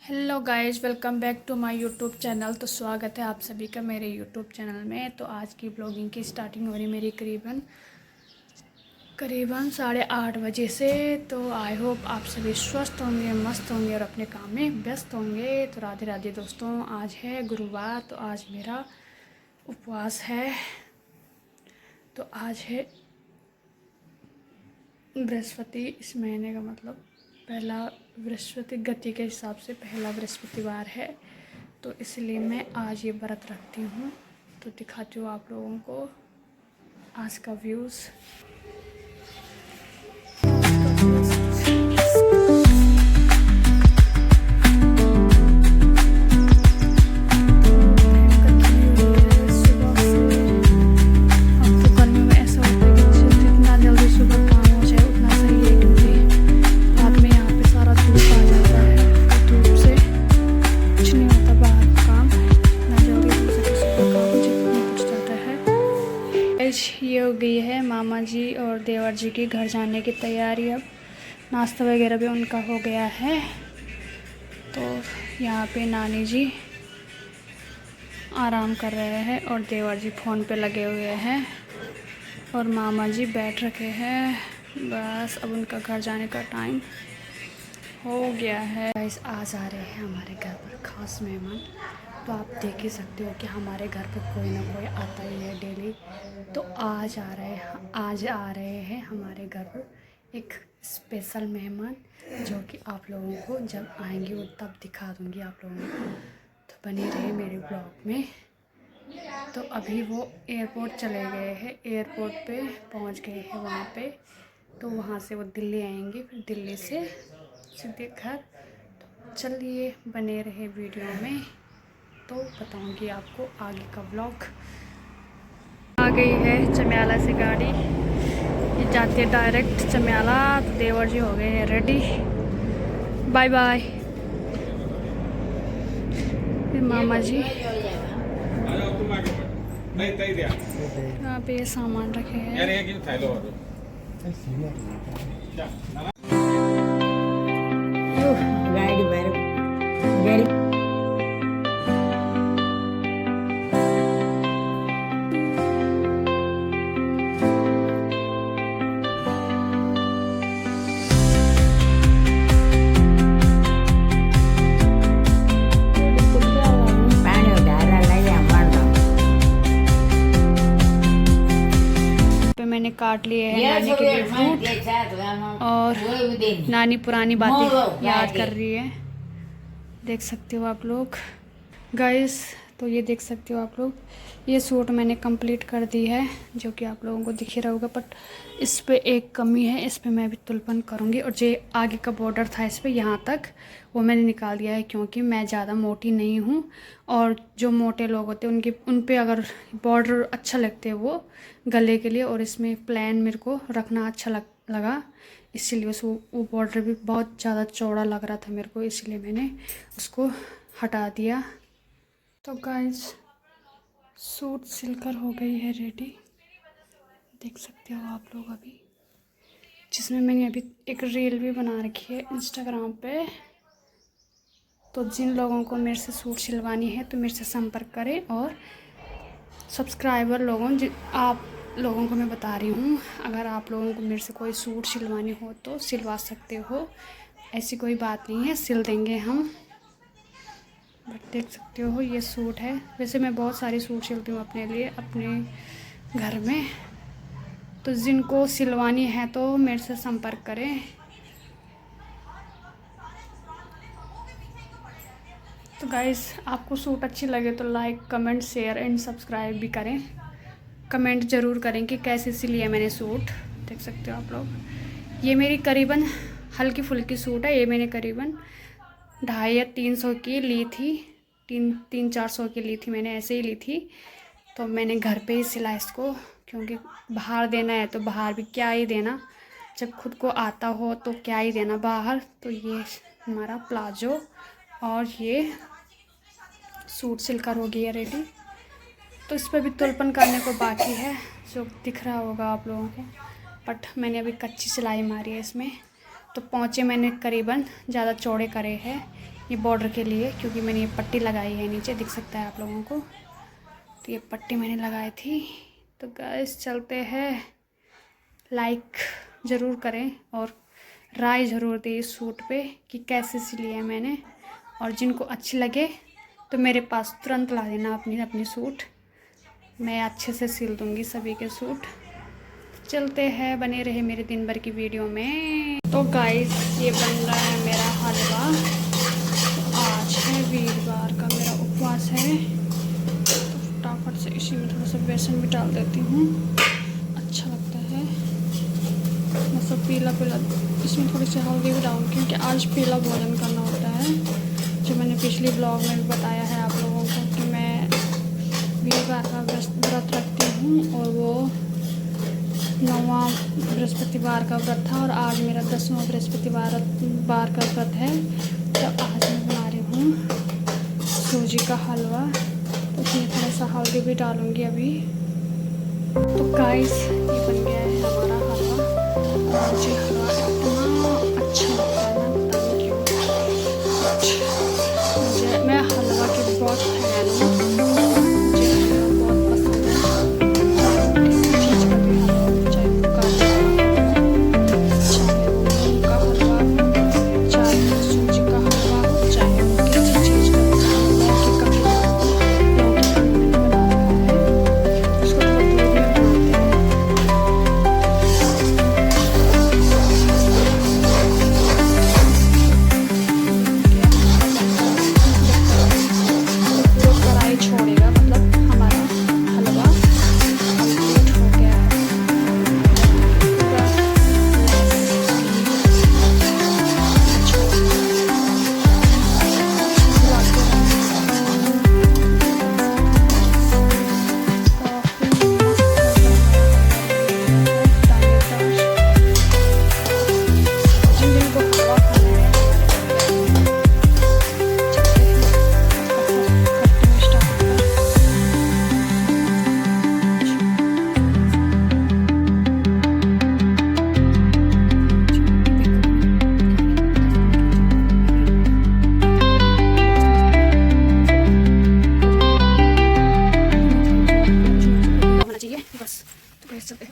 Hello guys, welcome back to my YouTube channel. तो स्वागत है आप सभी का मेरे यूट्यूब चैनल में। तो आज की ब्लॉगिंग की स्टार्टिंग हो रही मेरी करीबन 8:30 बजे से। तो आई होप आप सभी स्वस्थ होंगे, मस्त होंगे और अपने काम में व्यस्त होंगे। तो राधे राधे दोस्तों, आज है गुरुवार, तो आज मेरा उपवास है। तो आज है बृहस्पति, इस महीने का मतलब पहला बृहस्पति गति के हिसाब से पहला बृहस्पतिवार है। तो इसलिए मैं आज ये व्रत रखती हूँ। तो दिखाती हूँ आप लोगों को आज का व्यूज़। ये हो गई है मामा जी और देवर जी की घर जाने की तैयारी। अब नाश्ता वगैरह भी उनका हो गया है। तो यहाँ पे नानी जी आराम कर रहे हैं और देवर जी फ़ोन पे लगे हुए हैं और मामा जी बैठ रखे हैं। बस अब उनका घर जाने का टाइम हो गया है। गाइस, आज आ रहे हैं हमारे घर पर ख़ास मेहमान। तो आप देख ही सकते हो कि हमारे घर पे कोई ना कोई आता ही है डेली। तो आज आ रहे हैं हमारे घर पर एक स्पेशल मेहमान, जो कि आप लोगों को जब आएंगे वो तब दिखा दूंगी आप लोगों को। तो बने रहे मेरे ब्लॉग में। तो अभी वो एयरपोर्ट चले गए हैं, एयरपोर्ट पे पहुंच गए हैं वहाँ पे। तो वहाँ से वो दिल्ली आएंगे, फिर दिल्ली से सीधे घर। तो चलिए बने रहे वीडियो में, तो बताऊंगी आपको आगे का व्लॉग। आ गई है चमियाला से गाड़ी, ये जाती है डायरेक्ट चमियाला। तो देवर जी हो गए हैं रेडी, बाय बाय। मामा जी यहाँ पे ये सामान रखे हैं। मैंने काट लिए हैं नानी के लिए फ्रूट, और नानी पुरानी बातें याद कर रही है, देख सकते हो आप लोग गाइस। तो ये देख सकते हो आप लोग, ये सूट मैंने कंप्लीट कर दी है, जो कि आप लोगों को दिख ही रहा होगा। बट इस पे एक कमी है, इस पे मैं अभी तुलपन करूँगी। और जो आगे का बॉर्डर था इस पे यहाँ तक, वो मैंने निकाल दिया है, क्योंकि मैं ज़्यादा मोटी नहीं हूँ। और जो मोटे लोग होते हैं उन पे अगर बॉर्डर अच्छा लगते हैं वो गले के लिए, और इसमें प्लेन मेरे को रखना अच्छा लगा, इसीलिए वो बॉर्डर भी बहुत ज़्यादा चौड़ा लग रहा था मेरे को, इसलिए मैंने उसको हटा दिया। तो गाइस, सूट सिलकर हो गई है रेडी, देख सकते हो आप लोग अभी, जिसमें मैंने अभी एक रील भी बना रखी है इंस्टाग्राम पे। तो जिन लोगों को मेरे से सूट सिलवानी है तो मेरे से संपर्क करें। और सब्सक्राइबर लोगों, आप लोगों को मैं बता रही हूँ, अगर आप लोगों को मेरे से कोई सूट सिलवानी हो तो सिलवा सकते हो, ऐसी कोई बात नहीं है, सिल देंगे हम। बट देख सकते हो ये सूट है। वैसे मैं बहुत सारे सूट सिलती हूँ अपने लिए, अपने घर में। तो जिनको सिलवानी है तो मेरे से संपर्क करें। तो गाइस, आपको सूट अच्छी लगे तो like, comment, share and subscribe भी करें। कमेंट ज़रूर करें कि कैसे सिली है मैंने सूट। देख सकते हो आप लोग, ये मेरी करीबन हल्की फुल्की सूट है। ये मैंने करीबन 250 या 300 की ली थी, 300-400 की ली थी मैंने, ऐसे ही ली थी। तो मैंने घर पे ही सिला इसको, क्योंकि बाहर देना है तो बाहर भी क्या ही देना, जब खुद को आता हो तो क्या ही देना बाहर। तो ये हमारा प्लाजो और ये सूट सिलकर हो गया रेडी। तो इस पर भी तुलपन करने को बाकी है, जो दिख रहा होगा आप लोगों को। बट मैंने अभी कच्ची सिलाई मारी है इसमें। तो पोंचे मैंने करीबन ज़्यादा चौड़े करे हैं, ये बॉर्डर के लिए, क्योंकि मैंने ये पट्टी लगाई है नीचे, दिख सकता है आप लोगों को। तो ये पट्टी मैंने लगाई थी। तो गाइस चलते हैं, लाइक ज़रूर करें और राय ज़रूर दें इस सूट पे कि कैसे सिली है मैंने, और जिनको अच्छी लगे तो मेरे पास तुरंत ला देना अपनी सूट। मैं अच्छे से सिल दूँगी सभी के सूट। चलते हैं, बने रहे मेरे दिन भर की वीडियो में। तो गाइस ये बन रहा है मेरा हलवा। आज है वीरवार का, मेरा उपवास है, तो फटाफट से इसी में थोड़ा सा बेसन भी डाल देती हूँ, अच्छा लगता है। मैं सब पीला पीला, इसमें थोड़ी सी हल्दी भी डालूँ क्योंकि आज पीला भोजन करना होता है। जो मैंने पिछले ब्लॉग में भी बताया है आप लोगों को कि मैं वीरवार का व्रत रखती हूँ, और वो 9वां बृहस्पतिवार का व्रत था और आज मेरा 10वां बृहस्पतिवार का व्रत है। तो आज मैं बना रही हूँ सूजी का हलवा, तो उसमें थोड़ा सा हल्दी भी डालूँगी अभी। तो गाइस ये बन गया है हमारा हलवा, और मुझे हलवा इतना अच्छा लगता है ना, पता नहीं क्यों। मैं हलवा की बहुत फैन हूँ, मुझे हलवा बहुत पसंद है। किसी चीज़ का भी हलवा, चाहे मूंग का हलवा हो, चाहे सूजी का हलवा हो, चाहे किसी चीज़ का लौकी का हलवा हो। लौकी का मैंने बना रखा है, उसको थोड़ा दूध में बनाते हैं। कढ़ाई छोड़ेगा, मतलब हमारा हलवा कंप्लीट हो गया है।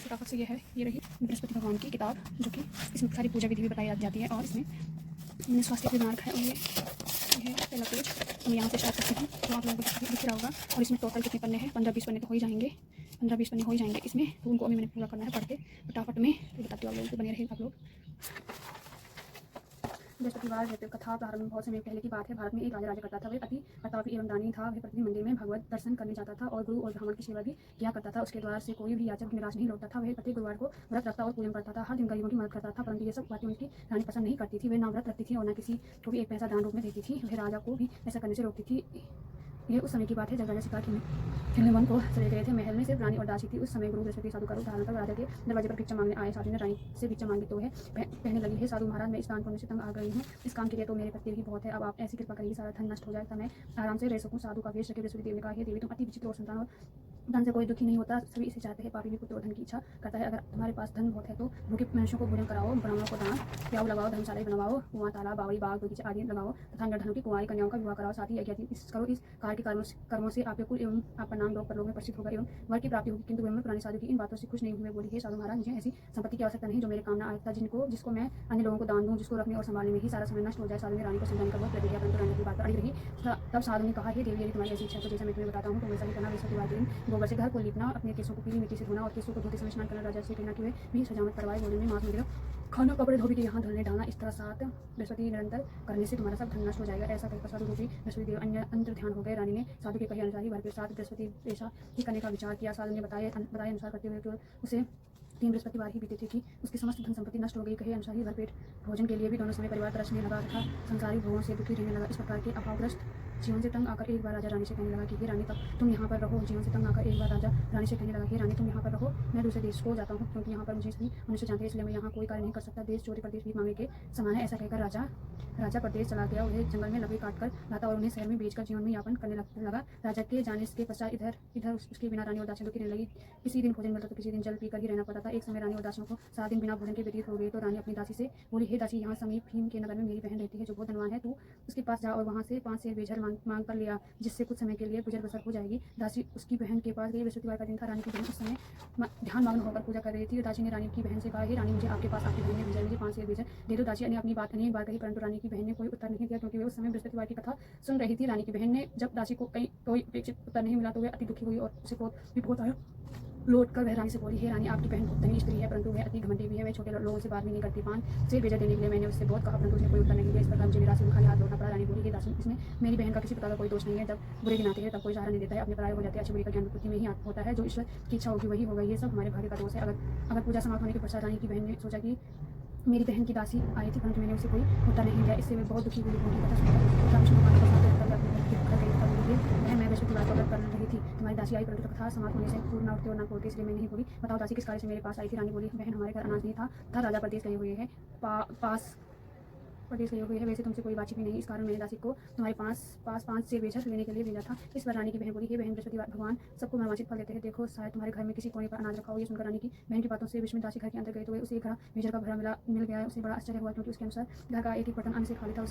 फटाफट से ये रही बृहस्पति भगवान की किताब, जो कि इसमें सारी पूजा विधि भी बताई जाती है, और इसमें मैंने स्वास्थ्य के दिमाग है, और ये पहला पेज हम यहाँ से स्टार्ट करते हैं, तो आप लोगों को दिख रहा होगा। और इसमें टोटल कितने पन्ने हैं, 15-20 पन्ने तो हो ही जाएंगे, 15-20 पन्ने हो ही जाएंगे इसमें। तो उनको अभी मैंने पूरा करना है पढ़ के फटाफट में, तो बताती हूँ आप लोगों को, बने रहे आप लोग। बृहस्पतिवार कथा प्रारंभ बहुत समय पहले की बात है। भारत में एक राजा करता था। वह अति प्रतापी एवं दानी था। वह प्रतिदिन मंदिर में भगवत दर्शन करने जाता था और गुरु और ब्राह्मण की सेवा भी किया करता था। उसके द्वार से कोई भी याचक निराश नहीं लौटता था। वह प्रत्येक गुरुवार को व्रत रखता और पूजन करता था। हर दिन गरीबों की मदद करता था, परंतु ये सब बातें उनकी रानी पसंद नहीं करती थी। वह ना व्रत रखती थी और न किसी को भी एक पैसा दान रूप में देती थी। वह राजा को भी ऐसा करने से रोकती थी। यह उस समय की बात है जब राजा शिकार खेलने वन को चले गए थे। महल में सिर्फ रानी और दासी थी। उस समय गुरु बृहस्पति साधु का रूप धारण कर राजा के दरवाजे पर भिक्षा मांगने आए। साधु ने रानी से भिक्षा मांगी तो है कहने लगी है, साधु महाराज मैं इस दान पुण्य से तंग आ गई हूँ। इस काम के लिए तो मेरे पति ही बहुत है। अब आप ऐसी कृपा करेंगे सारा धन नष्ट हो जाए तो मैं आराम से रह सकूँ। साधु का वेश रखे बृहस्पति देव ने कहा, हे देवी तुम अति विचित्र और संतान, और धन से कोई दुखी नहीं होता, सभी इसे चाहते हैं। पापी भी पुत्र और धन की इच्छा करता है। अगर तुम्हारे पास धन बहुत है तो भूखे मनुष्यों को भोजन कराओ, ब्राह्मणों को दान प्याऊ लगाओ, धर्मशालाएं बनवाओ, कुआं तालाब बावड़ी बाग बगीचे आदि लगाओ तथा निर्धनों की कुंवारी कन्याओं का विवाह कराओ। साथ ही यज्ञ करो। इस कार्य के कर्मों से आपके कुल एवं आपका नाम लोक परलोक में प्रसिद्ध होगा एवं वर की प्राप्ति होगी। किंतु ब्रह्म पुरानी साधु की इन बातों से खुश नहीं हुए। बोली, हे साधु महाराज मुझे ऐसी संपत्ति की आवश्यकता नहीं जो मेरे काम ना आए तथा जिसको मैं अन्य लोगों को दान दूं, जिसको रखने और संभालने में ही सारा समय नष्ट हो जाए। साधु ने रानी को समझाने का बहुत प्रयत्न किया, परंतु रानी की बात पर अड़ी रही। तब साधु ने कहा, हे देवी यदि तुम्हारी ऐसी इच्छा तो जैसा मैं तुम्हें बताता हूँ तो वैसा ही करना। बृहस्पतिवार के दिन गोबर से घर को लीपना, अपने केसों को पीली मिट्टी से धोना और केसों को धोते समय स्नान करना। राजा से कहना कि वे भी सजावट करवाए। भोजन में मांस वगैरह खाना, कपड़े धोबी के यहाँ धुलने डालना। इस तरह 7 बृहस्पति निरंतर करने से तुम्हारा सब धन नष्ट हो जाएगा। ऐसा कहकर साधु रूपी बृहस्पति देव अन्य अंतर ध्यान हो गए। रानी ने साधु के कहे अनुसार ही भरपेट 7 बृहस्पति ऐसा ही करने का विचार किया। साधु ने बताए अनुसार करते हुए केवल उसे 3 बृहस्पतिवार ही बीते थे कि उसकी समस्त धन संपत्ति नष्ट हो गई। कहे अनुसार ही भरपेट भोजन के लिए भी दोनों समय परिवार तरसने लगा तथा संसारिक भोगों से दुखी रहने लगा। इस प्रकार के अभावग्रस्त जीवन से तंग आकर एक बार राजा रानी से कहने लगा कि हे रानी तब तुम यहाँ पर रहो। जीवन से तंग आकर एक बार राजा रानी से कहने लगा, हे रानी तुम यहाँ पर रहो, मैं दूसरे देश को जाता हूँ, क्योंकि यहाँ पर मुझे सभी मनुष्य जानते हैं, इसलिए मैं यहाँ कोई कार्य नहीं कर सकता। देश चोरी प्रदेश भी मांगे के समान है। ऐसा कहकर राजा प्रदेश चला गया। उन्हें जंगल में लकड़ी काट कर लाता और उन्हें शहर में बेचकर जीवन में यापन करने लगा। राजा के जाने के पश्चात इधर उसके बिना रानी और दासी दुखी रहने लगी। किसी दिन भोजन मिलता तो किसी दिन जल पीकर ही रहना पड़ता था। एक समय रानी और दासियों को 7 दिन बिना भोजन के व्यतीत हो गए तो रानी अपनी दासी से बोली, हे दासी, यहाँ समीप भीम के नगर में मेरी बहन रहती है जो बहुत धनवान है, तू उसके पास जा और वहाँ से 5 सेर बेझर मांग कर ले आ, जिससे कुछ समय के लिए गुजर बसर हो जाएगी। दासी उसकी बहन के पास गई। बृहस्पतिवार का दिन था। रानी की बहन उस समय ध्यान मग्न होकर पूजा कर रही थी। दासी ने रानी की बहन से कहा, हे रानी, मुझे आपके पास आपकी बहन ने भेजा, मुझे 5 सेर बेझर दे दो। दासी ने अपनी बात अनेक बार कही, परंतु रानी की बहन ने कोई उत्तर नहीं दिया, क्योंकि वे उस समय बृहस्पतिवार की कथा सुन रही थी। रानी की बहन ने जब दासी को कोई अपेक्षित उत्तर नहीं मिला तो वह अति दुखी हुई और उसे क्रोध भी बहुत आया। लौट कर वह रानी से बोली, हे रानी, आपकी बहन बहुत धनी स्त्री है, परंतु वह अति घमंडी भी है। वह छोटे लोगों से बात भी नहीं करती। 5 सेर बेझर देने के लिए मैंने उससे बहुत कहा, परंतु उसने कोई उत्तर नहीं दिया। इस प्रकार मुझे निराश खाली हाथ लौटना पड़ा। रानी बोली, हे दासी, इसमें मेरी बहन का किसी प्रकार का कोई दोष नहीं है। जब बुरे दिन आते हैं तब कोई सहारा नहीं देता है, अपने पराये हो जाते हैं। अच्छे बुरे का ज्ञान प्रकृति में ही होता है, जो ईश्वर की इच्छा होगी वही होगा। ये सब हमारे भाग्य का दोष है। अगर पूजा समाप्त होने के पश्चात रानी की बहन ने सोचा कि मेरी बहन की दासी आई थी, परंतु मैंने उसे कोई उत्तर नहीं दिया। इससे वे बहुत दुखी हुई। कथा सुनकर विष्णु भगवान के साथ रहकर मैं बृहस्पतिवार को व्रत कर रही थी। तुम्हारी दासी आई, परंतु कथा समाप्त होने से पूर्ण उठते और ना खोलते, इसलिए मैं नहीं बोली। बताओ दासी, किस कार्य से मेरे पास आई थी? रानी बोली, बहन, हमारे घर अनाज नहीं था, राजा प्रदेश गए हुए हैं, प्रदेश गए हुए हैं। वैसे तुमसे कोई बातचीत भी नहीं, इस कारण मैंने दासी को तुम्हारे पास 5 सेर बेझर लेने के लिए भेजा था। इस पर रानी की बहन बोली, हे बहन, बृहस्पतिवार भगवान सबको मनवांछित फल देते हैं। देखो, शायद तुम्हारे घर में किसी कोने पर अनाज रखा हो। ये सुनकर रानी की बहन की बातों से विस्मित दासी घर के अंदर गई तो उसे एक घड़ा बेझर का भरा मिल गया। उसे बड़ा आश्चर्य हुआ, क्योंकि उसके अनुसार घर का एक बर्तन अन्न से खाली था।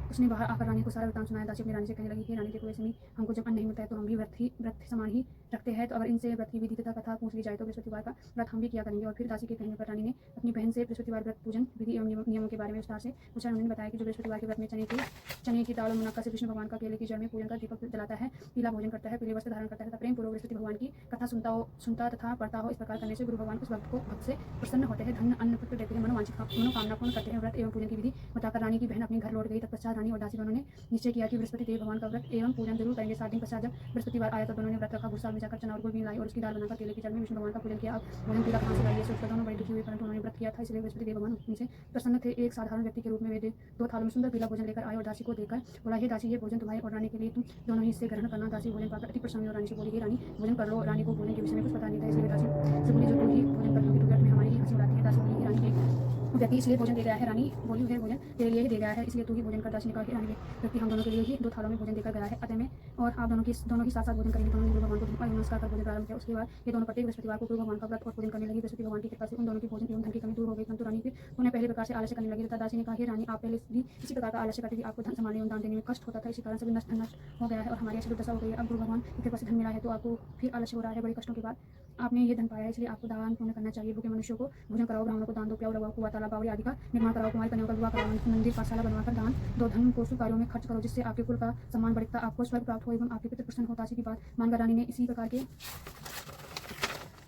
उसने बाहर आकर रानी को सारा वृत्तांत सुनाया। दासी अपनी रानी से कहने लगी, हे रानी, देखो, ऐसे में हमको जब अन्न नहीं मिलता है तो हम भी व्रत समान ही रखते हैं, तो अगर इनसे व्रत की विधि तथा कथा पूछ ली जाए तो बृहस्पतिवार का व्रत हम भी किया करेंगे। और फिर दासी के कहने पर रानी ने अपनी बहन से बृहस्पतिवार व्रत पूजन विधि एवं नियमों के बारे में विस्तार से पूछा। उन्होंने बताया कि जो बृहस्पतिवार के व्रत में चने की दाल और मुनक्का से विष्णु भगवान का केले की जड़ में पूजन कर दीपक जलाता है, पीला भोजन करता है, पीले वस्त्र धारण करता है तथा प्रेम पूर्वक बृहस्पति भगवान की कथा सुनता तथा पढ़ता हो। इस प्रकार करने से गुरु भगवान उस भक्त से प्रसन्न होते हैं, धन अन्न पुत्र देते हैं, मनोकामना पूर्ण करते हैं। व्रत एवं पूजन की विधि बताकर रानी की बहन अपने घर लौट गई। तत्पश्चात रानी और दासी दोनों ने निश्चय किया कि बृहस्पति देव भगवान का व्रत एवं पूजन जरूर करेंगे। 7 दिन पश्चात जब बृहस्पतिवार आया तो दोनों ने व्रत रखा। गुड़साल में जाकर चना और गुड़ भी लाई और उसकी दाल बनाकर केले की जड़ में विष्णु भगवान का पूजन किया। अब भोजन पीला खांसी लाइए से दोनों बड़ी दुखी हुई, परंतु उन्होंने व्रत किया था, इसलिए बृहस्पति देव भगवान उनसे प्रसन्न थे। एक साधारण व्यक्ति के रूप में वे 2 थालों में सुंदर पीला भोजन लेकर आए और दासी को देकर बोला, हे दासी, ये भोजन तुम्हारे और रानी के लिए, तुम दोनों ही इससे ग्रहण करना। दासी भोजन पाकर अति प्रसन्न और रानी से बोली, हे रानी, भोजन कर लो। रानी को भोजन के विषय में कुछ पता नहीं था, इसलिए दासी से बोली, जो तू ही भोजन कर लोगी तो व्रत में हमारी ही हंसी उड़ाती है। दासी बोली, हे रानी, व्यक्ति इसलिए भोजन दे गया है। रानी बोली, है भोजन तेरे लिए ही दे गया है, इसलिए तू ही भोजन कर। दासी ने कहा, रानी, व्यक्ति हम दोनों के लिए ही 2 थालों में भोजन देकर गया है, अतः में और आप दोनों ही साथ साथ भोजन करेंगे। दोनों ने गुरु भगवान को नमस्कार कर भोजन प्रारंभ किया। उसके बाद ये दोनों प्रत्येक बृहस्पतिवार को गुरु भगवान का व्रत और भोजन करने लगी। बृहस्पति भगवान की कृपा से उन दोनों की भोजन एवं धन की कमी दूर हो गई, परंतु रानी फिर उन्हें पहले प्रकार से आलस्य करने लगी। तथा दासी ने कहा, हे रानी, आप पहले भी इसी प्रकार का आलस्य करती थी, आपको धन संभालने एवं दान देने में कष्ट होता था, इसी कारण सभी नष्ट हो गया है और हमारी ऐसी दुर्दशा हो गई है। अब गुरु भगवान की कृपा से धन मिला है तो आपको फिर आलस्य हो रहा है। बड़े कष्टों के बाद आपने ये धन पाया है, इसलिए आपको दान पुण्य करना चाहिए। भूखे मनुष्यों को भोजन कराओ, ब्राह्मणों को दान दो, प्याऊ लगाओ, कुआं तालाब बावड़ी आदि का निर्माण कराओ, कुमारी कन्याओं का विवाह कराओ, मंदिर पाठशाला बनवाकर दान दो, धन को शुभ कार्यों में खर्च करो, जिससे आपके कुल का सम्मान बढ़ता, आपको स्वर्ग प्राप्त हो एवं आपके पितृ प्रसन्न हो। दासी की बात मानकर रानी ने इसी प्रकार के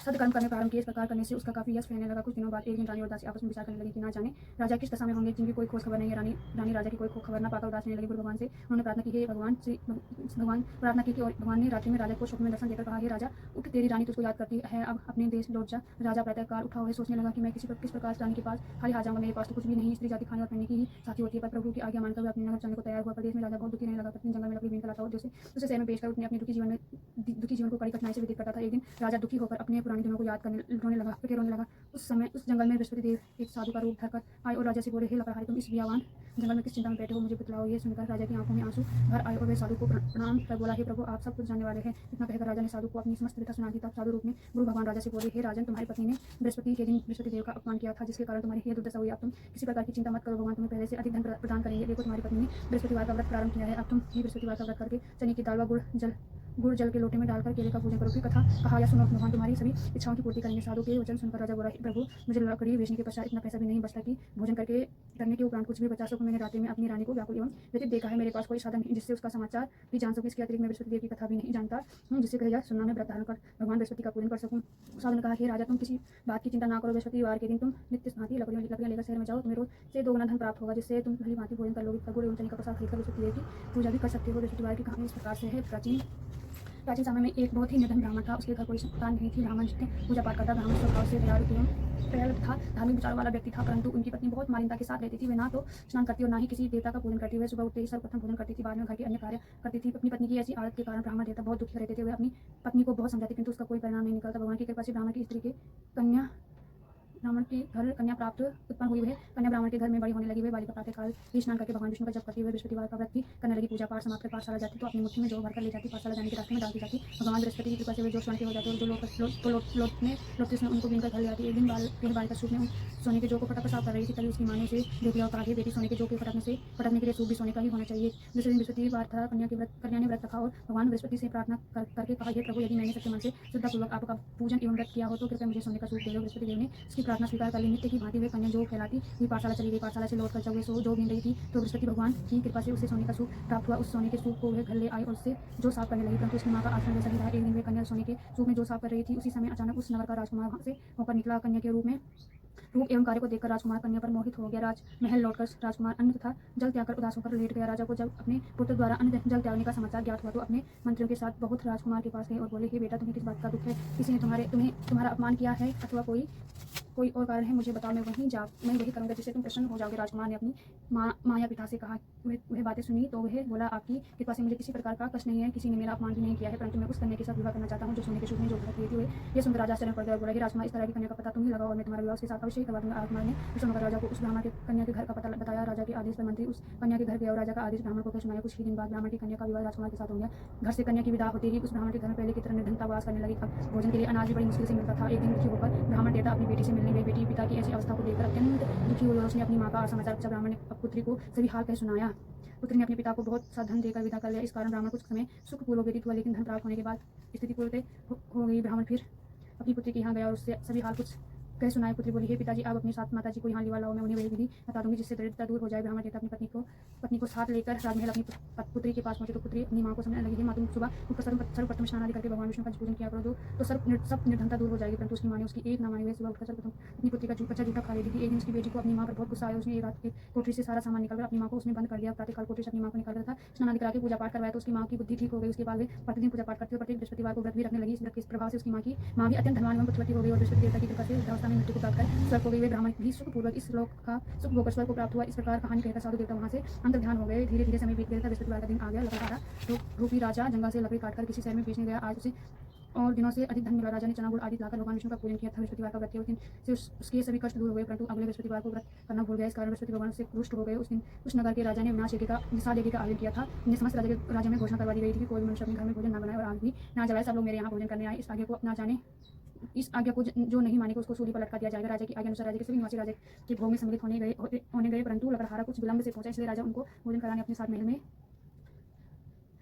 सदकर्म करने प्रारंभ किए। इस प्रकार करने से उसका काफी यश फैलने लगा। कुछ दिनों बाद एक दिन रानी और दासी आपस में विचार करने लगी कि ना जाने राजा किस दशा में होंगे, जिनकी कोई खोज खबर नहीं है। रानी राजा की कोई खबर न पाकर उदास रहने लगी। गुरु भगवान से उन्होंने प्रार्थना की, हे भगवान प्रार्थना की और भगवान ने रात्रि में राजा को स्वप्न में दर्शन देकर कहा, हे राजा, उठ, तेरी रानी तुझको याद करती है, अब अपने देश लौट जा। राजा प्रातःकाल उठा हुआ सोचने लगा कि मैं किस प्रकार रानी के पास खाली हाथ जाऊंगा। मेरे पास तो कुछ भी नहीं, स्त्री जाति खाने और पहनने की ही साथी होती है। पर प्रभु की आज्ञा मानकर अपने नगर चलने को तैयार हुआ। प्रदेश में राजा बहुत दुखी रहने लगा। प्रतिदिन जंगल में लकड़ी बीन लाता और उसे शहर में बेचकर अपने दुखी जीवन को कड़ी कठिनाई से व्यतीत करता था। एक दिन राजा दुखी होकर अपने पुराने दिनों को याद करने रोने लगा। उस समय उस जंगल में बृहस्पति देव एक साधु का रूप धरकर आए और राजा से बोले, हे लकड़हारी, तुम इस बियावान जंगल में किस चिंता में बैठे हो, मुझे बतलाओ। ये सुनकर राजा की आंखों में आंसू भर आए और वे साधु को प्रणाम कर बोला, हे प्रभु, आप सब कुछ जानने वाले हैं। इतना कहकर राजा ने साधु को अपनी समस्त व्यथा सुना दी। तब साधु रूप में गुरु भगवान राजा से बोले, हे राजन, तुम्हारी पत्नी ने बृहस्पति के दिन बृहस्पति देव का अपमान किया था, जिसके कारण तुम्हारी ये दुर्दशा हुई। अब तुम किसी प्रकार की चिंता मत करो, भगवान तुम्हें पहले से अधिक धन प्रदान करेंगे। देखो, तुम्हारी पत्नी ने बृहस्पतिवार का व्रत प्रारंभ किया है। अब तुम ही बृहस्पतिवार का व्रत करके चने की दाल व गुड़ जल के लोटे में डालकर केले का पूजन करो। फिर कथा कहा या सुनो, भगवान तुम्हारी सभी इच्छाओं की पूर्ति करेंगे। साधु के वचन सुनकर राजा बोला, प्रभु, मुझे लकड़ी बेचने के पश्चात इतना पैसा भी नहीं बचता कि भोजन करने के उपरांत कुछ भी बचा सकूं। मैंने रात्रि में अपनी रानी को व्याकुल एवं व्यतीत देखा है। मेरे पास कोई साधन नहीं जिससे उसका समाचार भी जान सकूं। इसके अतिरिक्त मैं बृहस्पति देव की कथा भी नहीं जानता जिससे कहे जा सुनना मैं व्रत धारण कर भगवान बृहस्पति का पूजन कर सकूं। साधु ने कहा, हे राजा, तुम किसी बात की चिंता ना करो। बृहस्पतिवार के दिन तुम नित्य भांति लकड़ियां लेकर शहर में जाओ। तुम्हें रोज से 2 गुना धन प्राप्त होगा, जिससे तुम भली भांति भोजन कर लोगे। गुड़ एवं चने का प्रसाद खरीदकर बृहस्पति देव की पूजा भी कर सकते हो। बृहस्पतिवार की कहानी इस प्रकार से है। प्राचीन समय में एक बहुत ही निर्धन ब्राह्मण था। उसके घर कोई संतान नहीं थी। ब्राह्मण जितने पूजा पाठ करता, ब्राह्मण स्वभाव से दयालु एवं प्रयल था, धार्मिक विचारों वाला व्यक्ति था, परंतु उनकी पत्नी बहुत मालिनता के साथ रहती थी। वे ना तो स्नान करती और ना ही किसी देवता का पूजन करती। वह सुबह उठते ही सर्वप्रथम भोजन करती थी, बाद में घर के अन्य कार्य करती थी। अपनी पत्नी की ऐसी आदत के कारण ब्राह्मण देवता बहुत दुखी रहते थे। वे अपनी पत्नी को बहुत समझाते, किंतु उसका कोई परिणाम नहीं निकलता। भगवान की कृपा से ब्राह्मण की स्त्री के कन्या ब्राह्मण के घर कन्या प्राप्त उत्पन्न हुई है। कन्या ब्राह्मण के घर में बड़ी होने लगी। वह बालिका प्रातःकाल ही स्नान करके भगवान विष्णु का जप करती हुए बृहस्पतिवार का व्रत भी करने लगी। पूजा पाठ समाप्त कर पाठशाला जाती तो अपनी मुट्ठी में जौ भरकर ले जाती। पाठशाला जाने के रास्ते में डालती जाती। भगवान बृहस्पति की कृपा से वे जो स्वर्ण के हो जाते और जो लौटते समय उनको बीनकर घर ले आती। एक दिन बालिका सूप में उन सोने के जौ को फटक साफ कर रही थी। तभी उसकी माँ ने उसे देख लिया और कहा, बेटी, सोने के जौ के फटकने के लिए सूप भी सोने का ही होना चाहिए। दूसरे दिन बृहस्पतिवार था। कन्या ने व्रत रखा और भगवान बृहस्पति से प्रार्थना करके कहा, हे प्रभु, यदि मैंने सच्चे मन से श्रद्धापूर्वक आपका पूजन एवं व्रत किया हो तो कृपया मुझे सोने का सूप दे दो। बृहस्पति देव ने उसकी प्रार्थना स्वीकार कर ली। नित्य की भांति वे कन्या जो फैलाती हुई पाठशाला चली गई। पाठशाला से लौटकर जब वे जो बीन रही थी तो बृहस्पति भगवान की कृपा से उसे सोने का सूप प्राप्त हुआ। उस सोने के सूप को वह घर ले आई और उससे जो साफ करने लगी, परंतु उसकी माँ का आचरण वैसा ही रहा। एक दिन वे कन्या सोने के सूप में जो साफ कर रही थी, उसी समय अचानक उस नगर का राजकुमार वहां से होकर निकला। कन्या के रूप एवं कार्य को देखकर राजकुमार कन्या पर मोहित हो गया। राजमहल लौटकर राजकुमार अन्न तथा जल त्याग कर उदास होकर लेट गया। राजा को जब अपने पुत्र द्वारा अन्न जल त्यागने का समाचार ज्ञात हुआ तो अपने मंत्रियों के साथ बहुत राजकुमार के पास गए और बोले, हे बेटा, तुम्हें किस बात का दुख है? किसी ने तुम्हारा अपमान किया है अथवा कोई और कारण है? मुझे बताओ, मैं वही करूंगा जिससे तुम प्रसन्न हो जाओगे। राजकुमार ने अपनी माया पिता से कहा। वह बातें सुनी तो वह बोला, आपकी कृपा से मुझे किसी प्रकार का कष्ट नहीं है, किसी ने मेरा अपमान भी नहीं किया है, परंतु मैं उस कन्या के साथ विवाह करना चाहता हूँ जो सोने के सूप में जो भरत हुई थी। ये सुनकर राजा आश्चर्य पड़ गया और बोला, राजकुमार, इस तरह की कन्या का पता तुम ही लगाओ और मैं तुम्हारा विवाह उसके साथ अवश्य करवा दूंगा। राजकुमार ने विष्णुनगर राजा को उस ब्राह्मण के कन्या के घर का पता बताया। राजा के आदेश पर मंत्री उस कन्या के घर गए और राजा का आदेश ब्राह्मण को सुनाया। कुछ ही दिन बाद ब्राह्मण की कन्या का विवाह राजकुमार के साथ हो गया। घर से कन्या की विदा होते ही उस ब्राह्मण के घर में पहले की तरह निर्धनता वास करने लगी। अब भोजन के लिए अनाज भी बड़ी मुश्किल से मिलता था। एक दिन दुखी होकर ब्राह्मण देवता अपनी बेटी से मिलने गई। बेटी पिता की ऐसी अवस्था को देखकर अत्यंत दुखी हुई और उसने अपनी माँ का समाचार पूछा। ब्राह्मण ने पुत्री को सभी हाल कह सुनाया। पुत्री ने अपने पिता को बहुत सा धन देकर विदा कर लिया। इस कारण ब्राह्मण कुछ समय सुखपूर्वक व्यतीत हुआ, लेकिन धन प्राप्त होने के बाद स्थिति पूर्ण हो गई। ब्राह्मण फिर अपनी पुत्री के यहाँ गया और उससे सभी हाल कुछ कह सुनाए। पुत्री बोली, हे पिताजी, आप अपने साथ माताजी को यहाँ लिवा लाओ, मैं उन्हें वही विधि बता दूंगी जिससे दरिद्रता दूर हो जाए। ब्राह्मण देवता अपनी पत्नी को साथ लेकर राजमहल अपनी पुत्री के पास पहुंचे तो पुत्री अपनी माँ को समझने लगी, माँ, तुम सुबह सर्वप्रथम स्नान आदि करके भगवान विष्णु का पूजन किया करो तो सब निर्धनता दूर हो जाएगी। परंतु उसकी माँ ने उसकी एक ना मानी। वह सुबह उठकर सर्वप्रथम अपनी पुत्री का कच्चा जूठा खा रही थी। एक दिन उसकी बेटी को अपनी माँ पर बहुत गुस्सा आया। उसने एक रात एक कोठरी से सारा सामान निकालकर अपनी माँ को उसने बंद कर दिया। प्रातःकाल कोठरी से अपनी माँ को निकाल था। स्नान आदि करा के पूजा पाठ करवाया तो उसकी माँ की बुद्धि ठीक हो गई। उसके बाद वे प्रतिदिन पूजा पाठ करती और प्रत्येक बृहस्पतिवार को व्रत भी रखने लगी। इस व्रत के प्रभाव से उसकी माँ भी अत्यंत धनवान एवं पुत्रवती हो गई और बृहस्पति देवता की कृपा से वृद्धावस्था में मृत्यु को प्राप्त कर स्वर्ग हो गई। वे ब्राह्मण भी सुखपूर्वक इस लोक का सुख भोग स्वर्ग को प्राप्त हुआ। इस प्रकार कहानी कहकर साधु देवता वहां से अंतर्ध्यान हो गए। धीरे धीरे समय बीत गया था। बृहस्पतिवार का दिन आ गया। लकड़हारा रूपी राजा जंगल से लकड़ी काटकर किसी शहर में बेचने गया। आज उसे और दिनों से अधिक धन मिला। राजा ने चना गुड़ आदि लाकर भगवान विष्णु का पूजन किया था। बृहस्पतिवार का व्रत उस दिन से उसके सभी कष्ट दूर हो गए, परंतु अगले बृहस्पतिवार को व्रत करना भूल गया। इस कारण बृहस्पति भगवान से रुष्ट हो गए। उस दिन उस नगर के राजा ने विनाश यज्ञ का आयोजन किया था। इन्हें समस्त राजा में घोषणा करवा दी गई थी कि कोई मनुष्य अपने घर में भोजन न बनाए और आग भी ना जलाए। सब लोग मेरे यहाँ भोजन करने आए। इस आज्ञा को जो नहीं मानेगा उसको सूली पर लटका दिया जाएगा। राजा की आज्ञा अनुसार राजा के सभी निवासी राजा के भोग में सम्मिलित होने गए, परंतु लकड़हारा कुछ विलंब से पहुंचा, इसलिए राजा उनको भोजन कराने अपने साथ महल में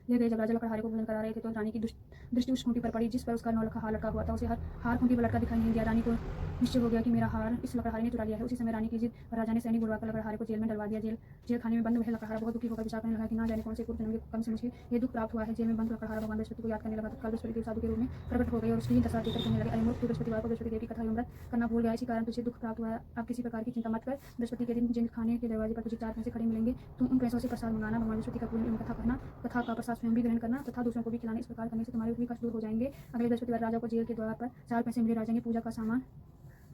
ले गए। जब राजा लकड़हारे को भोजन करा रहे थे तो रानी की दृष्टि उस खूंटी पर पड़ी जिस पर उसका नौलखा हार लटका हुआ था। उसे हार खूंटी पर लटका दिखाई नहीं दिया। रानी को निश्चय हो गया कि मेरा हार इस लकड़हारे ने चुरा लिया है। उसी समय रानी की जिद पर राजा ने सैनिक बुलवाकर लकड़हारे को जेल में डलवा दिया। जेल खाने में बंद वह लकड़हारा बहुत दुखी होकर विचार करने लगा कि ना जाने कौन से पूर्व जन्म के कर्म से मुझे ये दुख प्राप्त हुआ है। जेल में बंद लकड़हारा भगवान बृहस्पति को याद करने लगा। तत्काल बृहस्पति देव साधु के रूप में प्रकट हो गए और उसकी दशा देकर कहने लगे, अरे मूर्ख, तू बृहस्पतिवार को बृहस्पति देव की कथा एवं व्रत करना भूल गया, इसी कारण तुझे दुख प्राप्त हुआ है। अब किसी प्रकार की चिंता मत कर। बृहस्पति के दिन जिन खाने के दरवाजे पर तुझे 4 पैसे खड़े मिलेंगे, तुम उन पैसों से प्रसाद मंगाना। भगवान बृहस्पति का पूजन एवं कथा कहना, कथा का प्रसाद स्वयं भी ग्रहण करना तथा दूसरों को भी खिलाना। इस प्रकार करने से तुम्हारे भी कष्ट दूर हो जाएंगे। अगले बृहस्पतिवार राजा को जेल के द्वार पर 4 पैसे मिले। राजा ने पूजा का सामान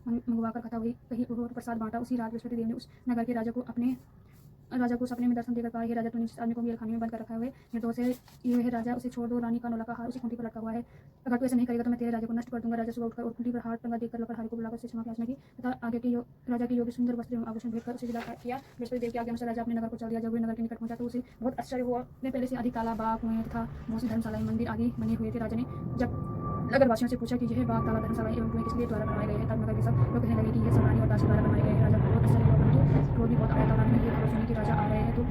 मंगवाकर कथा वही कही और प्रसाद बांटा। उसी रात बृहस्पति देव ने उस नगर के राजा को सपने में दर्शन देकर कहा, हे राजा, तूने जिस आदमी को जेल खाने में बंद कर रखा है निर्दोष है, ये है राजा, उसे छोड़ दो। रानी का नौलखा हार उसी खूंटी पर लटका हुआ है। अगर तू ऐसा नहीं करेगा तो मैं तेरे राजा को नष्ट कर दूंगा। राजा सुबह उठकर और खूंटी पर हार टंगा देखकर लकड़हारे को बुलाकर उसे क्षमा याचना की तथा आगे के राजा के योग्य सुंदर वस्त्र एवं आभूषण भेंट कर उसे विदा किया। बृहस्पति देव की आज्ञा अनुसार राजा अपने नगर को चल दिया। जब वे नगर के निकट पहुंचा तो उसे बहुत आश्चर्य हुआ। पहले से अधिक तालाब, बाग, कुएं तथा बहुत सी धर्मशालाएं, मंदिर आदि बने हुए थे। राजा ने जब नगरवासियों से पूछा कि यह बाग, तालाब, धर्मशालाएं एवं कुएं किस लिए द्वारा बनवाए गए हैं, तब नगर के सब लोग कहने लगे कि यह सब रानी और दासी द्वारा बनवाए गए हैं। राजा को बहुत आश्चर्य हुआ, परंतु क्रोध भी बहुत आया था। रानी ने यह खबर सुनी कि राजा आ रहे हैं तो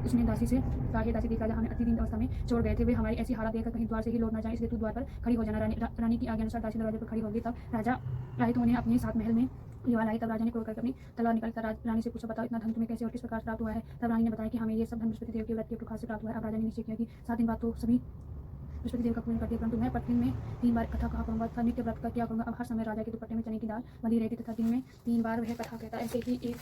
उसने दासी से कहा, हे दासी, देख, राजा हमें अति दीन अवस्था में छोड़ गए थे। वे हमारी ऐसी हालत देखकर कहीं द्वार से ही लौट न जाए, इसलिए तू द्वार पर खड़ी हो जाना। रानी की आज्ञा अनुसार दासी दरवाजे पर खड़ी होगी। तब राजा आए तो उन्हें अपने साथ महल में लिवा लाई। तब राजा ने क्रोध करके अपनी तलवार निकाली। रानी से पूछा, बताओ इतना धन तुम्हें कैसे और किस प्रकार प्राप्त हुआ है। तब रानी ने बताया कि हमें ये सब धन बृहस्पति देव के व्रत के प्रभाव से प्राप्त हुआ है। अब राजा ने निश्चय किया कि 7 दिन बाद तो सभी बृहस्पति देव का पूजन करती है, परंतु मैं प्रतिदिन में 3 बार कथा कहा करूँगा तथा नित्य व्रत का क्या करूँगा। अब हर समय राजा के दुपट्टे में चने की दाल बंधी रहती तथा दिन में 3 बार वह कथा कहता। ऐसे ही एक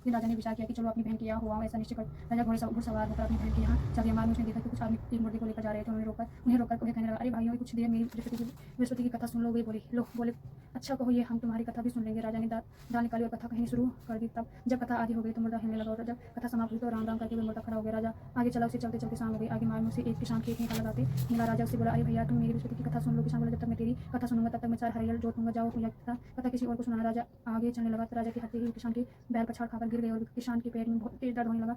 दिन राजा ने विचार किया कि चलो अपनी बहन के यहाँ हुआ ऐसा निश्चय कर। राजा घुड़सवार होकर अपनी बहन के यहाँ चल गया। उसने देखा कि कुछ आदमी एक मुर्दे को लेकर जा रहे थे। उन्हें रोककर कहने लगा, अरे भाइयों, कुछ देर मेरी बृहस्पति की कथा सुन लो। वे बोले अच्छा कहो, ये हम तुम्हारी कथा भी सुन लेंगे। राजा ने दाल निकाली और कथा कहनी शुरू कर दी। तब जब कथा आदि हो गई तो मुर्दा हिलने लगा और जब कथा समाप्त हुई तो राम राम करके वे मुर्दा खड़ा हो गया। राजा आगे चला। उसे चलते चलते शाम हो गई। आगे मार्ग में से एक किसान खेत में हल लगाते मिला। राजा राजा उससे बोला, अरे भैया तुम मेरी बृहस्पति की कथा सुन लो। किसान बोला, जब तक मैं तेरी कथा सुनूंगा तब तक मैं 4 हरियल जोतूंगा, जाओ या कथा किसी और को सुनाना। राजा आगे चलने लगा तो राजा के हाथ किसान के बैल का छाड़ खाकर गिर गए और किसान के पेट में बहुत तेज दर्द होने लगा।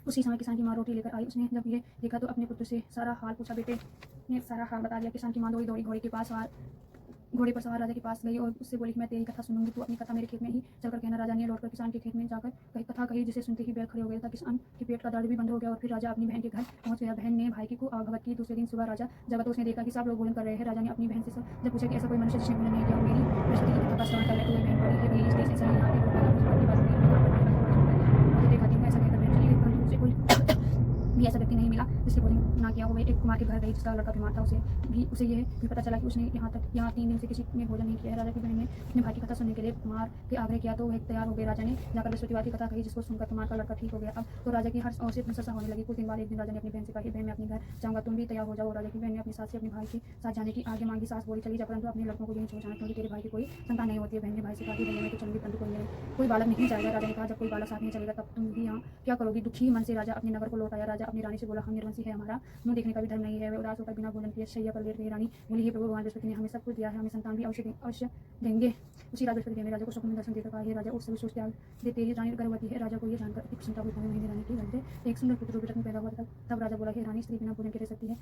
उसी समय किसान की माँ रोटी लेकर आई। उसने जब ये देखा तो अपने पुत्र से सारा हाल पूछा। बेटे ने सारा हाल बता दिया। किसान की माँ दौड़ी दौड़ी घोड़े पर सवार राजा के पास गई और उससे बोली कि मैं तेरी कथा सुनूंगी, तू अपनी कथा मेरे खेत में ही चलकर कहना। राजा ने लौटकर किसान के खेत में जाकर कही कथा कही, जिसे सुनते ही बैल खड़े हो गया था। किसान के पेट का दर्द भी बंद हो गया और फिर राजा अपनी बहन के घर पहुंच गया। बहन ने भाई को भगत की। दूसरे दिन सुबह राजा जगा तो उसने देखा कि सब लोग भोजन कर रहे हैं। राजा ने अपनी बहन से जब पूछा कि ऐसा कोई मनुष्य जिसने भोजन नहीं किया, मेरी बृहस्पति की कथा का श्रवण कर ले। तो बहन पड़ी है इस देश ऐसा ही यहाँ के लोग देखा कि ऐसा कहकर बहन चली गई, परंतु उसे कोई भी ऐसा व्यक्ति नहीं मिला जिसने भोजन ना किया हो। एक कुमार के घर गई जिसका लड़का बीमार था। उसे यह भी पता चला कि उसने यहाँ 3 दिन से किसी ने भोजन नहीं किया है। राजा की बहन ने अपने भाई की कथा सुनने के लिए कुमार के आग्रह किया तो वह तैयार हो गए। राजा ने जाकर बृहस्पतिवार की कथा कही, जिसको सुनकर कुमार का लड़का ठीक हो गया। अब तो राजा की हर ओर से प्रशंसा होने लगी। कुछ दिन बाद एक दिन राजा ने अपनी बहन से कहा, बहन मैं अपने घर जाऊँगा, तुम भी तैयार हो जाओ। राजा की बहन ने अपनी सास से अपने भाई के साथ जाने की आगे मांगी। सास बोली, चली जा, परंतु अपने लड़कों को यही सोचना क्योंकि तेरे भाई की कोई संतान नहीं होती है। बहन ने भाई से कहा, भैया मैं तो चलूंगी, परंतु कोई बालक नहीं जाएगा। राजा ने कहा, जब कोई बालक साथ नहीं चलेगा तब तुम भी यहाँ क्या करोगी। दुखी मन से राजा अपने नगर को लौट आया। राजा अपनी रानी से बोला, हम निर्वंशी है, हमारा मुंह देखने का भी धर्म नहीं है। वे उदास होकर बिना भोजन किए शैया पर लेट गई। रानी बोली, हे प्रभु, भगवान बृहस्पति ने हमें सब कुछ दिया है, हमें संतान भी अवश्य देंगे। उसी रात बृहस्पति ने राजा को स्वप्न में दर्शन देकर कहा, हे राजा, उस सभी सोच त्याग दे, तेरी रानी गर्भवती है। राजा को यह जानकर अति प्रसन्नता हुई। 9वें महीने रानी के गर्भ से एक सुंदर पुत्र रत्न पैदा हुआ था। तब राजा बोला, हे रानी, स्त्री बिना भोजन के रह सकती है,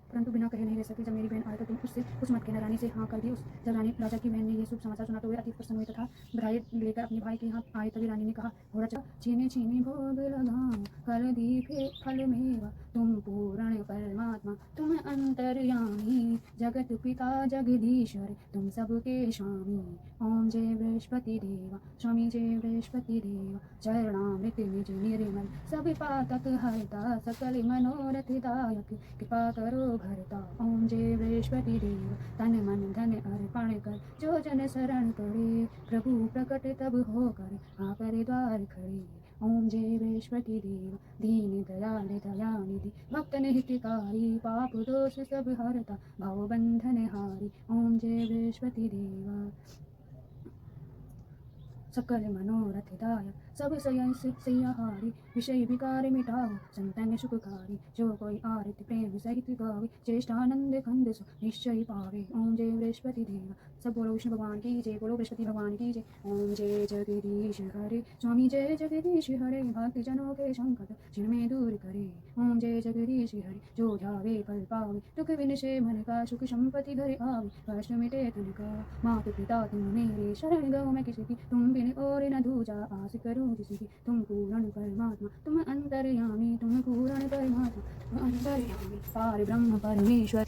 परंतु बिना कहे नहीं रह सकती। जब मेरी बहन आए तो तुम उससे कुछ मत कहना। रानी से हाँ कर दी। जब राजा की बहन ने यह शुभ समाचार सुना तो वे अति प्रसन्न हुए तथा बधाई लेकर अपने भाई के यहाँ आए। तभी रानी ने कहा, घोड़ा चला, छीने छीने भोग लगाओ, फल दीपे फल मेवा, तुम पूर्ण परमात्मा, तुम अंतर्यामी, जगत पिता जगदीश्वर, तुम सबके स्वामी। ओम जय बृहस्पति देवा, स्वामी जय बृहस्पति देवा, चरणामृत निज निर्मल, सब पातक हरता, सकल मनोरथ दायक, कृपा करो भरता। ओम जय बृहस्पति देव, तन मन धन अर्पण कर, जो जन शरण करे, प्रभु प्रकट तब होकर, आकर द्वार खड़े। ओम जय बृहस्पति देव, दीन दयाल दयानिधि, भक्तन हितकारी, पाप दोष सब हरता, भव बंधन हारी। ओम जय बृहस्पति देवा, सकल मनोरथ दायक, सब सय्याहारी, विषय विकार मिटाओ, संतन सुखकारी, जो कोई आरती प्रेम सहित गावे, ज्येष्ठानंद खंड सो निश्चय पावे। ओम जय बृहस्पति देवा, सब बोलो विष्णु भगवान की जय, बोलो बृहस्पति भगवान की जय। ओम जय जगदीश हरे, स्वामी जय जगदीश हरे, भक्त जनों के संकट जिनमें दूर करे। ओम जय जगदीश हरे, जो ध्यावे फल पावे, दुख विनशे मन का, सुख संपत्ति घर आवे, कष्ट मिटे तन का। माता पिता तुम मेरे, शरण गो मैं किसी की, तुम बिन और न दूजा, आस करूं जिसकी, तुम पूर्ण परमात्मा, तुम अंतर्यामी, तुम पूर्ण परमात्मा, तुम अंतर्यामी, पार ब्रह्म परमेश्वर।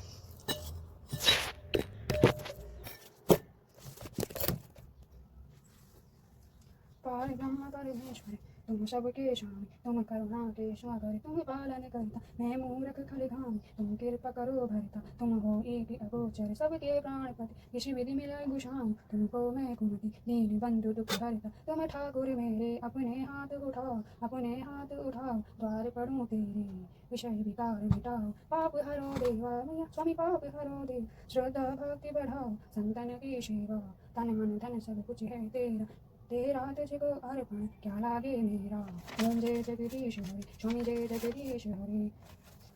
पार ब्रह्म परमेश्वर, तुम सबके स्वामी, तुम करुणा के सागर, तुम पालन करता, मैं मूर्ख खलिधामी, तुम कृपा करो भरता, तुम हो एक अगोचर, सबके प्राणपति, किसी विधि मिले गुशाऊं, तुमको मैं कुमति, दीन बंधु दुख हरता, तुम ठाकुर मेरे, अपने हाथ उठाओ, द्वार पढ़ूं तेरे, विषय विकार मिटाओ, पाप हरो देवा, मैया स्वामी पाप हरो देव, श्रद्धा भक्ति बढ़ाओ, संतन की सेवा, तन मन धन सब कुछ है तेरा, तेरा तुझको अर्पण क्या लागे मेरा। ओम जय जगदीश हरे, स्वामी जय जगदीश हरे,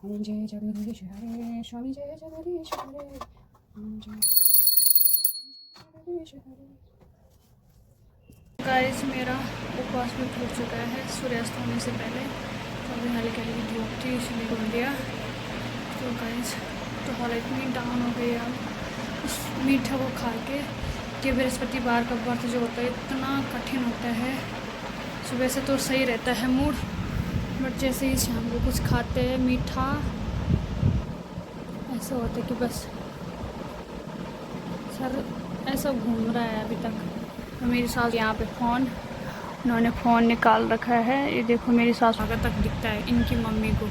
ओम जय जगदीश हरे, स्वामी जय जगदीश हरे, ओम जय जगदीश हरे। गाइस मेरा उपवास भी टूट चुका है सूर्यास्त होने से पहले, तो अभी हल्की हल्की धूप थी इसलिए खोल दिया। तो गाइस तो हालत इतनी डाउन हो गई अब उस मीठा को खा के कि बृहस्पतिवार का व्रत जो होता है इतना कठिन होता है। सुबह से तो सही रहता है मूड, बट जैसे ही शाम को कुछ खाते हैं मीठा, ऐसा होता है कि बस सर ऐसा घूम रहा है अभी तक। तो मेरी सास यहाँ पे उन्होंने फ़ोन निकाल रखा है, ये देखो मेरी सास आगे तक दिखता है इनकी मम्मी को,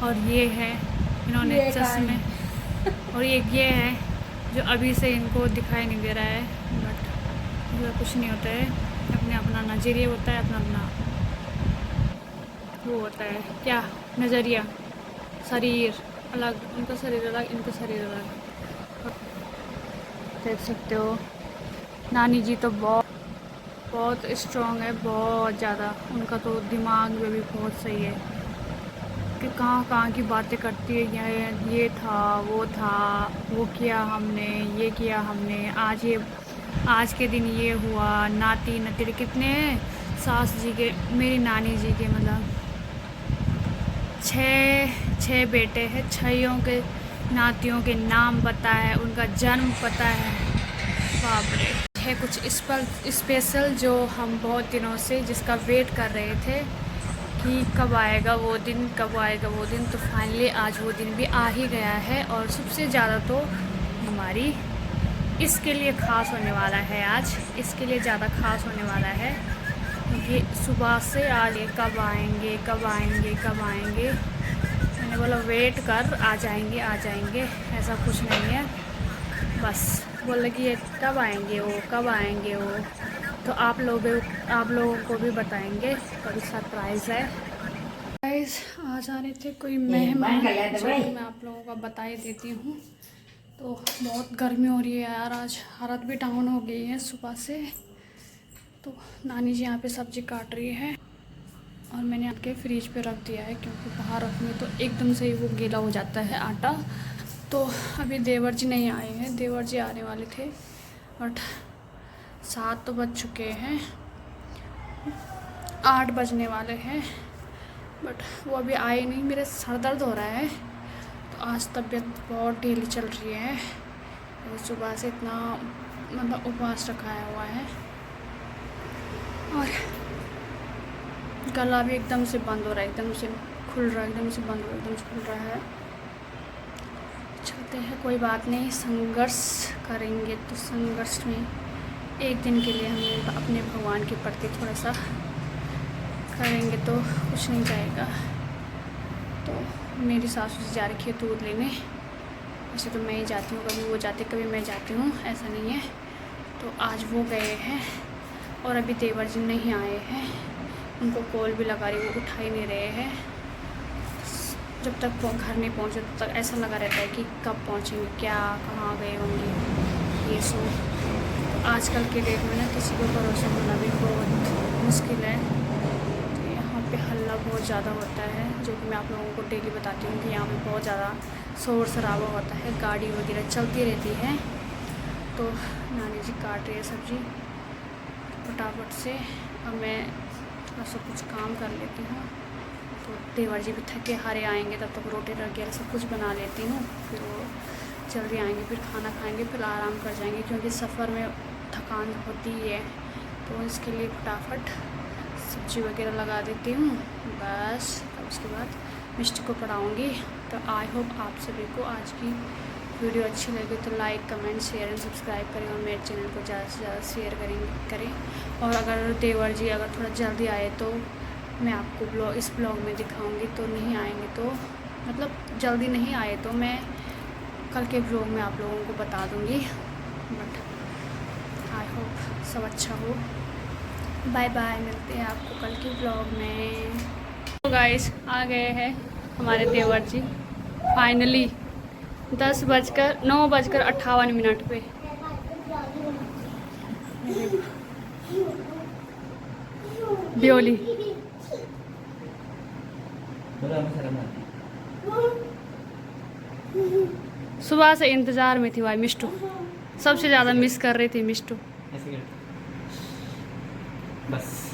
और ये है इन्होंने चश्मे, और ये है जो अभी से इनको दिखाई नहीं दे रहा है, बट जो कुछ नहीं होता है, अपने अपना नज़रिया होता है, अपना वो होता है क्या नज़रिया, शरीर अलग, उनका शरीर अलग, इनका शरीर अलग। देख सकते हो नानी जी तो बहुत स्ट्रॉन्ग है, बहुत ज़्यादा, उनका तो दिमाग में भी बहुत सही है। कि कहाँ की बातें करती है, ये था, वो किया हमने, ये किया हमने, आज के दिन ये हुआ, नाती नतीरे कितने सास जी के, मेरी नानी जी के मतलब 6 बेटे हैं, 6 के नातियों के नाम पता है, उनका जन्म पता है। बाप रे, है कुछ स्पेशल जो हम बहुत दिनों से जिसका वेट कर रहे थे कि कब आएगा वो दिन, कब आएगा वो दिन। तो फाइनली आज वो दिन भी आ ही गया है। और सबसे ज़्यादा तो हमारी इसके लिए ख़ास होने वाला है, आज इसके लिए ज़्यादा ख़ास होने वाला है क्योंकि सुबह से आज कब आएंगे कब आएंगे कब आएंगे। मैंने बोला वेट कर, आ जाएंगे, ऐसा कुछ नहीं है। बस बोल कि ये कब आएंगे वो। तो आप लोगों को भी बताएंगे, कभी सरप्राइज़ है। गाइस आ जा रहे थे कोई मेहमान, जो मैं आप लोगों का बता ही देती हूँ। तो बहुत गर्मी हो रही है यार, आज हालत भी डाउन हो गई है सुबह से। तो नानी जी यहाँ पे सब्ज़ी काट रही है और मैंने आके फ्रिज पे रख दिया है क्योंकि बाहर रखने तो एकदम से ही वो गीला हो जाता है आटा। तो अभी देवर जी नहीं आए हैं, देवर जी आने वाले थे बट 7 तो बज चुके हैं, 8 बजने वाले हैं बट वो अभी आए नहीं। मेरे सर दर्द हो रहा है तो आज तबीयत बहुत ढीली चल रही है। सुबह से इतना मतलब उपवास रखाया हुआ है और गला भी एकदम से बंद हो रहा है, एकदम से खुल रहा है, एकदम से बंद हो रहा है, एकदम से खुल रहा है। चलते हैं, कोई बात नहीं, संघर्ष करेंगे तो संघर्ष में एक दिन के लिए हम अपने भगवान के प्रति थोड़ा सा करेंगे तो कुछ नहीं जाएगा। तो मेरी सासू जी जा रखी है दूध लेने, वैसे तो मैं ही जाती हूँ, कभी वो जाते कभी मैं जाती हूँ, ऐसा नहीं है। तो आज वो गए हैं और अभी देवर जी नहीं आए हैं, उनको कॉल भी लगा रही, वो उठा ही नहीं रहे हैं। जब तक घर नहीं पहुँचे तब तक ऐसा लगा रहता है कि कब पहुँचेंगे, क्या कहाँ गए होंगे ये सो। आजकल के डेट में ना किसी को भरोसा होना भी बहुत मुश्किल है। तो यहाँ पे हल्ला बहुत ज़्यादा होता है, जो कि मैं आप लोगों को डेली बताती हूँ कि यहाँ पे बहुत ज़्यादा शोर शराबा होता है, गाड़ी वगैरह चलती रहती है। तो नानी जी काट रही है सब्ज़ी फटाफट से, अब मैं थोड़ा सा कुछ काम कर लेती हूँ। तो देवर जी भी थके हारे आएंगे, तब तक रोटी वगैरह सब कुछ बना लेती हूँ, फिर वो जल्दी आएंगे, फिर खाना खाएंगे, फिर आराम कर जाएंगे क्योंकि सफ़र में थकान होती ही है। तो इसके लिए फटाफट सब्ज़ी वगैरह लगा देती हूँ बस। अब उसके बाद मिष्टी को पढ़ाऊँगी। तो आई होप आप सभी को आज की वीडियो अच्छी लगी तो like comment share and subscribe करें और मेरे चैनल को ज़्यादा से ज़्यादा शेयर करें। और अगर देवर जी अगर थोड़ा जल्दी आए तो मैं आपको इस ब्लॉग में दिखाऊंगी, तो नहीं आएंगे तो मतलब जल्दी नहीं आए तो मैं कल के ब्लॉग में आप लोगों को बता दूंगी। बट आई होप सब अच्छा हो। बाय बाय, मिलते हैं आपको कल के ब्लॉग में। तो गाइस आ गए हैं हमारे देवर जी फाइनली 9:58 पे। ब्योली सुबह से इंतज़ार में थी भाई, मिष्टू सबसे ज़्यादा मिस कर रही थी मिष्टू। बस